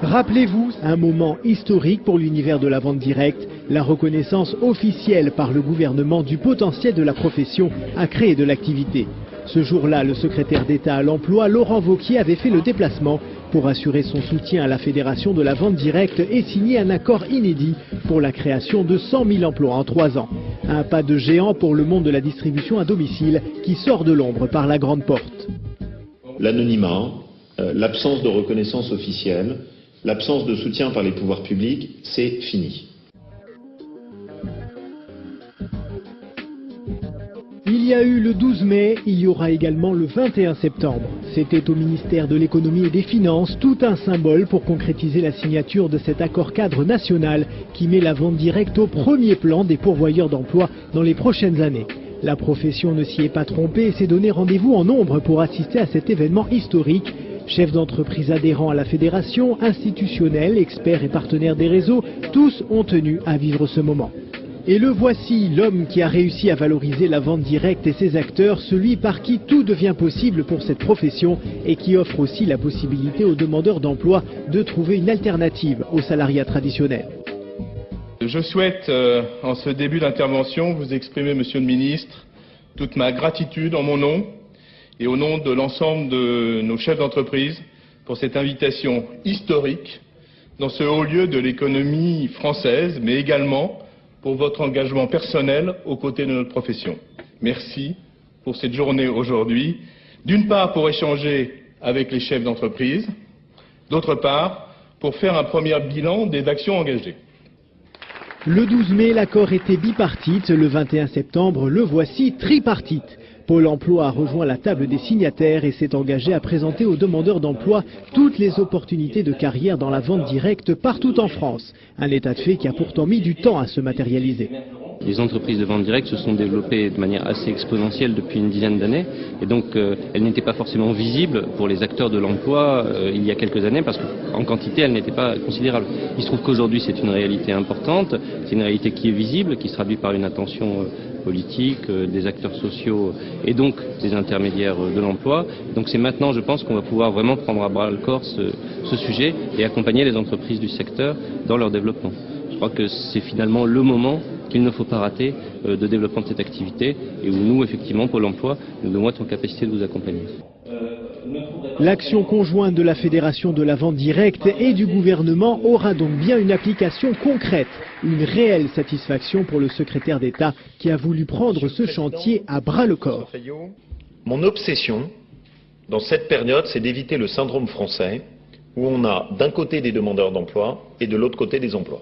Rappelez-vous, un moment historique pour l'univers de la vente directe, la reconnaissance officielle par le gouvernement du potentiel de la profession à créer de l'activité. Ce jour-là, le secrétaire d'État à l'emploi, Laurent Wauquiez, avait fait le déplacement pour assurer son soutien à la Fédération de la vente directe et signer un accord inédit pour la création de 100 000 emplois en 3 ans. Un pas de géant pour le monde de la distribution à domicile qui sort de l'ombre par la grande porte. L'anonymat, l'absence de reconnaissance officielle, l'absence de soutien par les pouvoirs publics, c'est fini. Il y a eu le 12 mai, il y aura également le 21 septembre. C'était au ministère de l'économie et des finances tout un symbole pour concrétiser la signature de cet accord cadre national qui met la vente directe au premier plan des pourvoyeurs d'emploi dans les prochaines années. La profession ne s'y est pas trompée et s'est donné rendez-vous en nombre pour assister à cet événement historique. Chefs d'entreprise adhérents à la fédération, institutionnels, experts et partenaires des réseaux, tous ont tenu à vivre ce moment. Et le voici, l'homme qui a réussi à valoriser la vente directe et ses acteurs, celui par qui tout devient possible pour cette profession et qui offre aussi la possibilité aux demandeurs d'emploi de trouver une alternative au salariat traditionnel. Je souhaite, en ce début d'intervention, vous exprimer, Monsieur le Ministre, toute ma gratitude en mon nom et au nom de l'ensemble de nos chefs d'entreprise pour cette invitation historique dans ce haut lieu de l'économie française, mais également pour votre engagement personnel aux côtés de notre profession. Merci pour cette journée aujourd'hui, d'une part pour échanger avec les chefs d'entreprise, d'autre part pour faire un premier bilan des actions engagées. Le 12 mai, l'accord était bipartite, le 21 septembre, le voici tripartite. Pôle emploi a rejoint la table des signataires et s'est engagé à présenter aux demandeurs d'emploi toutes les opportunités de carrière dans la vente directe partout en France. Un état de fait qui a pourtant mis du temps à se matérialiser. Les entreprises de vente directe se sont développées de manière assez exponentielle depuis une dizaine d'années et donc elles n'étaient pas forcément visibles pour les acteurs de l'emploi il y a quelques années parce qu'en quantité elles n'étaient pas considérables. Il se trouve qu'aujourd'hui c'est une réalité importante, c'est une réalité qui est visible, qui se traduit par une attention politique, des acteurs sociaux et donc des intermédiaires de l'emploi. Donc c'est maintenant, je pense, qu'on va pouvoir vraiment prendre à bras le corps ce sujet et accompagner les entreprises du secteur dans leur développement. Je crois que c'est finalement le moment qu'il ne faut pas rater de développement de cette activité et où nous, effectivement, Pôle emploi, nous devons être en capacité de vous accompagner. L'action conjointe de la Fédération de la vente directe et du gouvernement aura donc bien une application concrète, une réelle satisfaction pour le secrétaire d'État qui a voulu prendre ce chantier à bras-le-corps. Mon obsession dans cette période, c'est d'éviter le syndrome français où on a d'un côté des demandeurs d'emploi et de l'autre côté des emplois.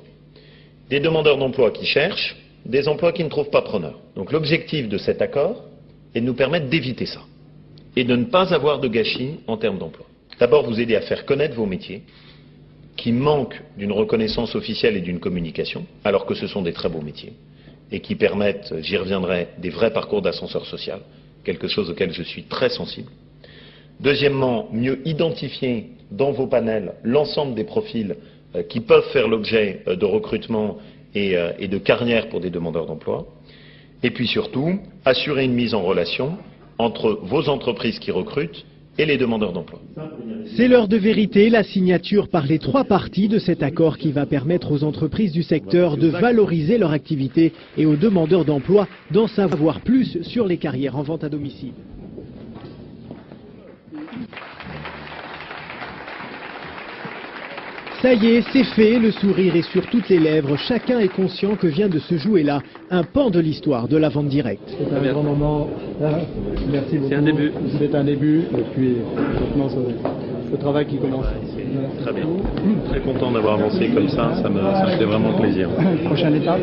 Des demandeurs d'emploi qui cherchent, des emplois qui ne trouvent pas preneurs. Donc l'objectif de cet accord est de nous permettre d'éviter ça et de ne pas avoir de gâchis en termes d'emploi. D'abord, vous aider à faire connaître vos métiers qui manquent d'une reconnaissance officielle et d'une communication, alors que ce sont des très beaux métiers et qui permettent, j'y reviendrai, des vrais parcours d'ascenseur social, quelque chose auquel je suis très sensible. Deuxièmement, mieux identifier dans vos panels l'ensemble des profils qui peuvent faire l'objet de recrutement et de carrière pour des demandeurs d'emploi. Et puis surtout, assurer une mise en relation entre vos entreprises qui recrutent et les demandeurs d'emploi. C'est l'heure de vérité, la signature par les 3 parties de cet accord qui va permettre aux entreprises du secteur de valoriser leur activité et aux demandeurs d'emploi d'en savoir plus sur les carrières en vente à domicile. Ça y est, c'est fait, le sourire est sur toutes les lèvres. Chacun est conscient que vient de se jouer là un pan de l'histoire de la vente directe. C'est un grand moment. Merci beaucoup. C'est un début. C'est un début. Et puis, maintenant, ce travail qui commence. Très bien. Très content d'avoir avancé comme ça. Ça me fait vraiment plaisir. Prochaine étape.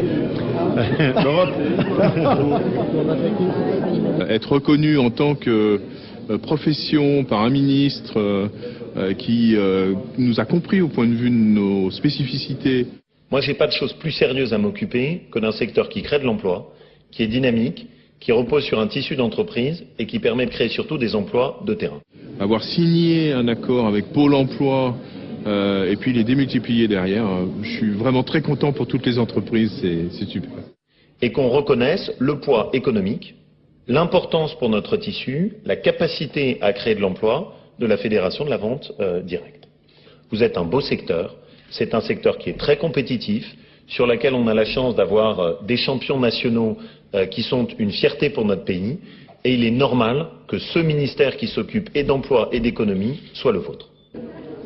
Être reconnu en tant que profession par un ministre qui nous a compris au point de vue de nos spécificités. Moi, j'ai pas de chose plus sérieuse à m'occuper que d'un secteur qui crée de l'emploi, qui est dynamique, qui repose sur un tissu d'entreprise et qui permet de créer surtout des emplois de terrain. Avoir signé un accord avec Pôle emploi et puis les démultiplier derrière, je suis vraiment très content pour toutes les entreprises, c'est super. Et qu'on reconnaisse le poids économique l'importance pour notre tissu, la capacité à créer de l'emploi de la Fédération de la vente directe. Vous êtes un beau secteur, c'est un secteur qui est très compétitif, sur lequel on a la chance d'avoir des champions nationaux qui sont une fierté pour notre pays, et il est normal que ce ministère qui s'occupe et d'emploi et d'économie soit le vôtre.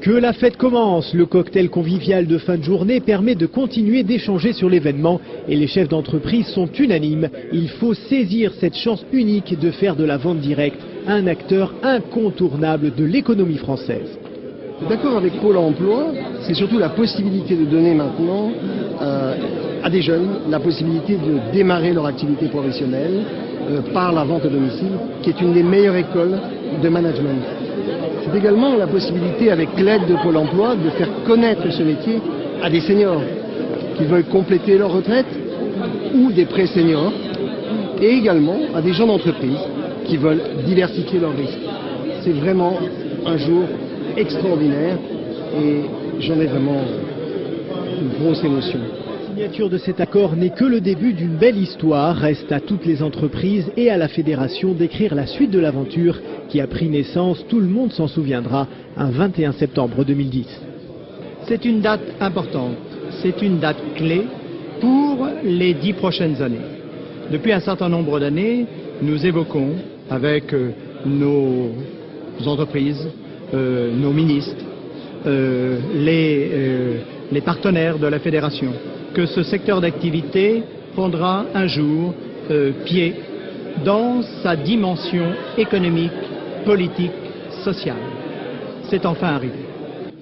Que la fête commence, le cocktail convivial de fin de journée permet de continuer d'échanger sur l'événement et les chefs d'entreprise sont unanimes. Il faut saisir cette chance unique de faire de la vente directe un acteur incontournable de l'économie française. D'accord avec Pôle emploi, c'est surtout la possibilité de donner maintenant à des jeunes la possibilité de démarrer leur activité professionnelle par la vente à domicile, qui est une des meilleures écoles de management. C'est également la possibilité, avec l'aide de Pôle emploi, de faire connaître ce métier à des seniors qui veulent compléter leur retraite ou des pré-seniors, et également à des gens d'entreprise qui veulent diversifier leurs risques. C'est vraiment un jour extraordinaire et j'en ai vraiment une grosse émotion. La signature de cet accord n'est que le début d'une belle histoire. Reste à toutes les entreprises et à la Fédération d'écrire la suite de l'aventure qui a pris naissance, tout le monde s'en souviendra, un 21 septembre 2010. C'est une date importante, c'est une date clé pour les 10 prochaines années. Depuis un certain nombre d'années, nous évoquons avec nos entreprises, nos ministres, les partenaires de la Fédération, que ce secteur d'activité prendra un jour pied dans sa dimension économique, politique, sociale. C'est enfin arrivé.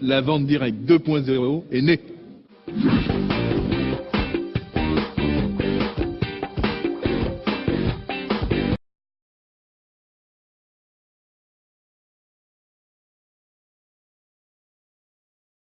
La vente directe 2.0 est née.